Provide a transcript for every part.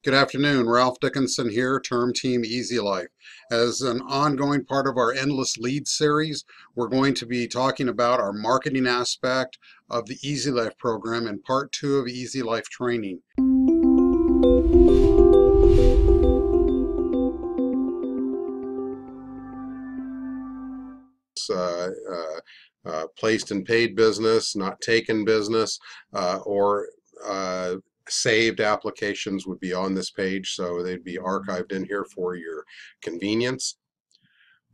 Good afternoon, Ralph Dickinson here, Term Team EZLife. As an ongoing part of our Endless Lead series, we're going to be talking about our marketing aspect of the EZLife program in part 2 of EZLife Training. Placed and paid business, not taken business, or saved applications would be on this page, so they'd be archived in here for your convenience.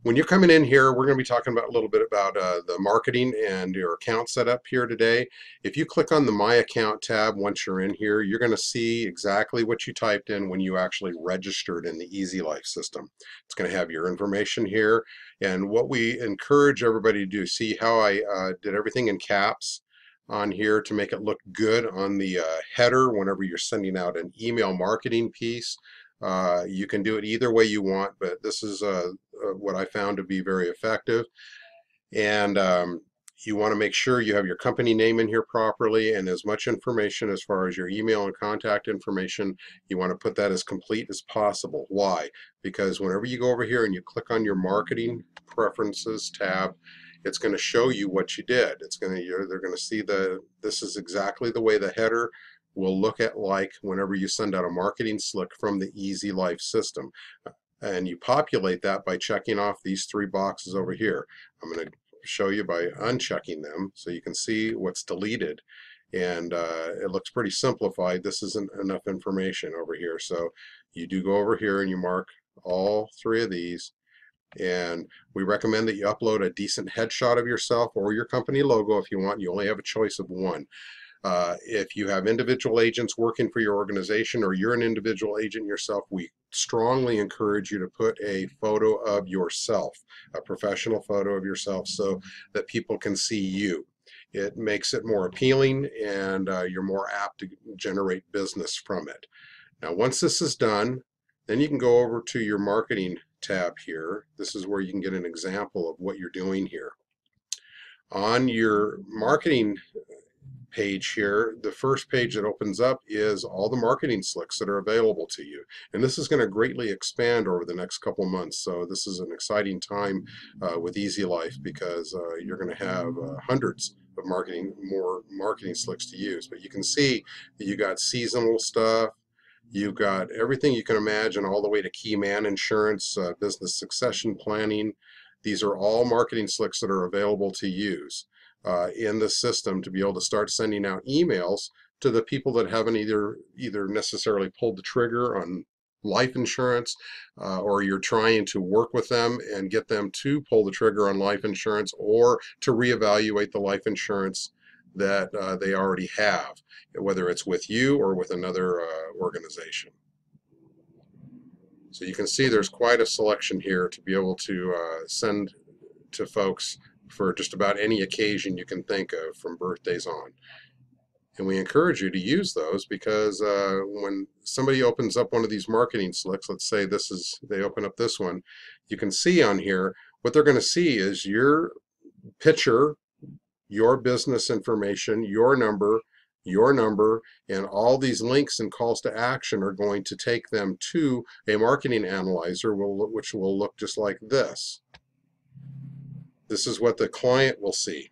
When you're coming in here, we're going to be talking about a little bit about the marketing and your account setup here today. If you click on the My Account tab once you're in here, you're going to see exactly what you typed in when you actually registered in the EZLife system. It's going to have your information here, and what we encourage everybody to do, see how I did everything in caps on here to make it look good on the header whenever you're sending out an email marketing piece. You can do it either way you want, but this is what I found to be very effective. And you want to make sure you have your company name in here properly, and as much information as far as your email and contact information, you want to put that as complete as possible. Why? Because whenever you go over here and you click on your marketing preferences tab, it's going to show you what you did. They're going to see this is exactly the way the header will look at like whenever you send out a marketing slick from the EZLife system. And you populate that by checking off these three boxes over here. I'm going to show you by unchecking them so you can see what's deleted. And it looks pretty simplified. This isn't enough information over here. So you do go over here and you mark all three of these. And we recommend that you upload a decent headshot of yourself or your company logo if you want. You only have a choice of one. If you have individual agents working for your organization or you're an individual agent yourself, we strongly encourage you to put a photo of yourself, a professional photo of yourself, so that people can see you. It makes it more appealing, and you're more apt to generate business from it. Now, once this is done, then you can go over to your marketing tab here. This is where you can get an example of what you're doing here. On your marketing page here, the first page that opens up is all the marketing slicks that are available to you, and this is going to greatly expand over the next couple months. So this is an exciting time with EZLife, because you're going to have hundreds of more marketing slicks to use. But you can see that you got seasonal stuff, you've got everything you can imagine, all the way to key man insurance, business succession planning. These are all marketing slicks that are available to use in the system to be able to start sending out emails to the people that haven't either necessarily pulled the trigger on life insurance, or you're trying to work with them and get them to pull the trigger on life insurance, or to reevaluate the life insurance that they already have, whether it's with you or with another organization. So you can see there's quite a selection here to be able to send to folks for just about any occasion you can think of, from birthdays on. And we encourage you to use those, because when somebody opens up one of these marketing slicks, let's say they open up this one, you can see on here what they're going to see is your picture, your business information, your number, and all these links and calls to action are going to take them to a marketing analyzer, which will look just like this. This is what the client will see.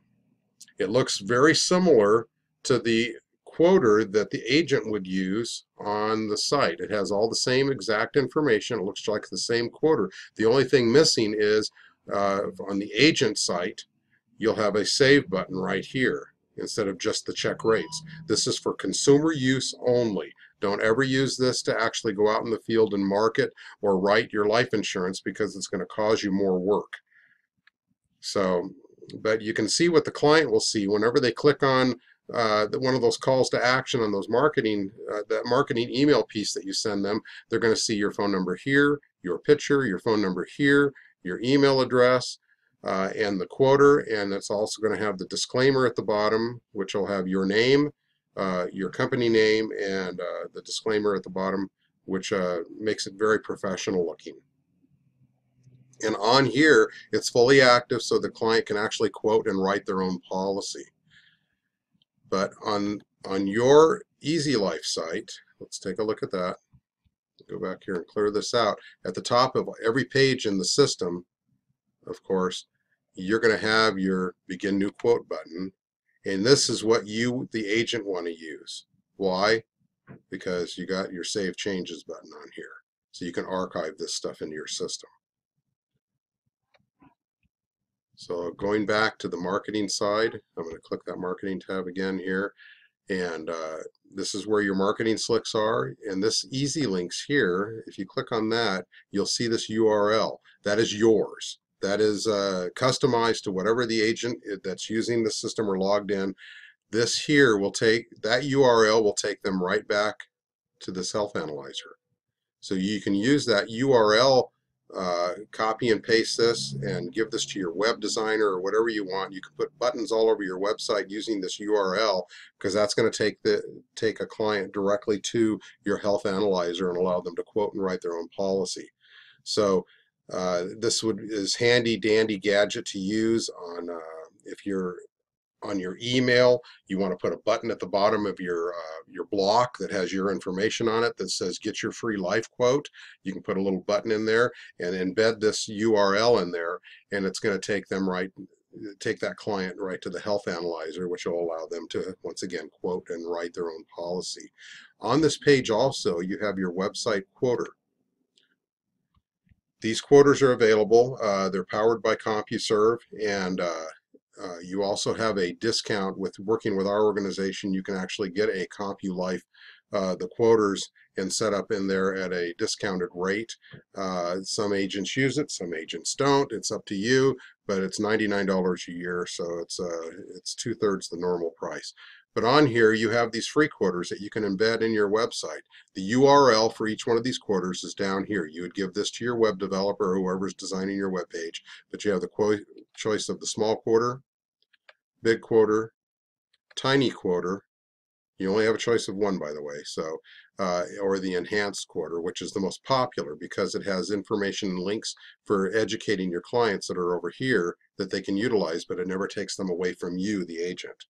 It looks very similar to the quoter that the agent would use on the site. It has all the same exact information. It looks like the same quoter. The only thing missing is on the agent site, you'll have a save button right here instead of just the check rates. This is for consumer use only. Don't ever use this to actually go out in the field and market or write your life insurance, because it's going to cause you more work. So, but you can see what the client will see whenever they click on one of those calls to action on those that marketing email piece that you send them. They're going to see your phone number here, your picture, your phone number here, your email address, and the quoter. And it's also going to have the disclaimer at the bottom, which will have your name, your company name, and the disclaimer at the bottom, which makes it very professional looking. And on here, it's fully active, so the client can actually quote and write their own policy. But on your EZLife site, let's take a look at that. go back here and clear this out. At the top of every page in the system, of course, you're going to have your begin new quote button. And this is what you, the agent, want to use. Why? Because you got your save changes button on here. So you can archive this stuff into your system. So going back to the marketing side, I'm going to click that marketing tab again here. And this is where your marketing slicks are. And this easy links here, if you click on that, you'll see this URL. That is yours. That is customized to whatever the agent that's using the system or logged in. This here will take, that URL will take them right back to this health analyzer. So you can use that URL, copy and paste this and give this to your web designer or whatever you want. You can put buttons all over your website using this URL, because that's going to take a client directly to your health analyzer and allow them to quote and write their own policy. So this is handy dandy gadget to use on if you're on your email. You want to put a button at the bottom of your block that has your information on it that says get your free life quote. You can put a little button in there and embed this URL in there, and it's going to take that client right to the health analyzer, which will allow them to once again quote and write their own policy. On this page also you have your website quoter. These quoters are available. They're powered by CompuServe, and you also have a discount with working with our organization. You can actually get a CompuLife, the quoters, and set up in there at a discounted rate. Some agents use it, some agents don't. It's up to you, but it's $99 a year, so it's 2/3 the normal price. But on here you have these free quoters that you can embed in your website. The URL for each one of these quoters is down here. You would give this to your web developer or whoever's designing your web page, but you have the choice of the small quoter, big quoter, tiny quoter. You only have a choice of one, by the way, so or the enhanced quoter, which is the most popular because it has information and links for educating your clients that are over here that they can utilize, but it never takes them away from you, the agent.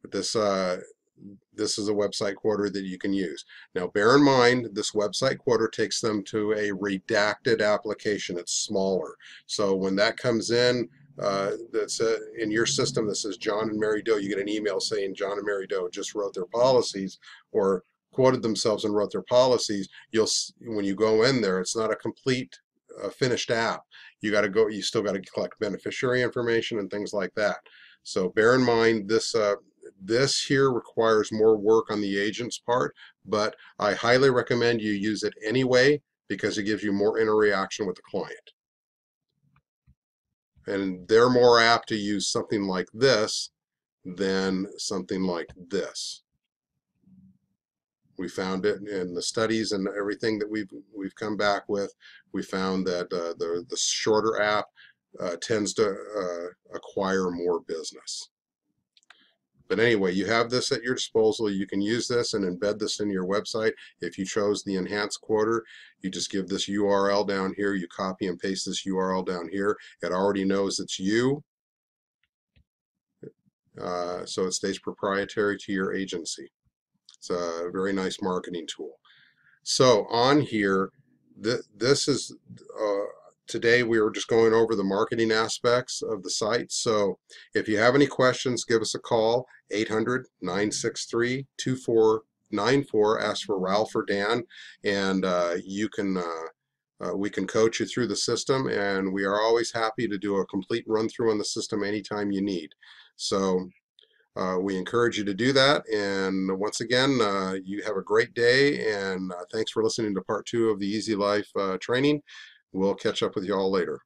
But this is a website quoter that you can use. Now bear in mind, this website quoter takes them to a redacted application. It's smaller. So when that comes in, that's in your system that says John and Mary Doe, you get an email saying John and Mary Doe just wrote their policies or quoted themselves and wrote their policies. When you go in there, it's not a complete finished app. You still got to collect beneficiary information and things like that. So bear in mind, this here requires more work on the agent's part, but I highly recommend you use it anyway because it gives you more interaction with the client. And they're more apt to use something like this than something like this. We found it in the studies and everything that we've come back with. We found that the shorter app tends to acquire more business. But anyway, you have this at your disposal. You can use this and embed this in your website. If you chose the enhanced quoter, you just give this URL down here. You copy and paste this URL down here. It already knows it's you, so it stays proprietary to your agency. It's a very nice marketing tool. So on here, this is today we were just going over the marketing aspects of the site. So if you have any questions, give us a call, 800-963-2494. Ask for Ralph or Dan, and we can coach you through the system, and we are always happy to do a complete run through on the system anytime you need. So we encourage you to do that. And once again, you have a great day, and thanks for listening to part 2 of the EZLife training. We'll catch up with you all later.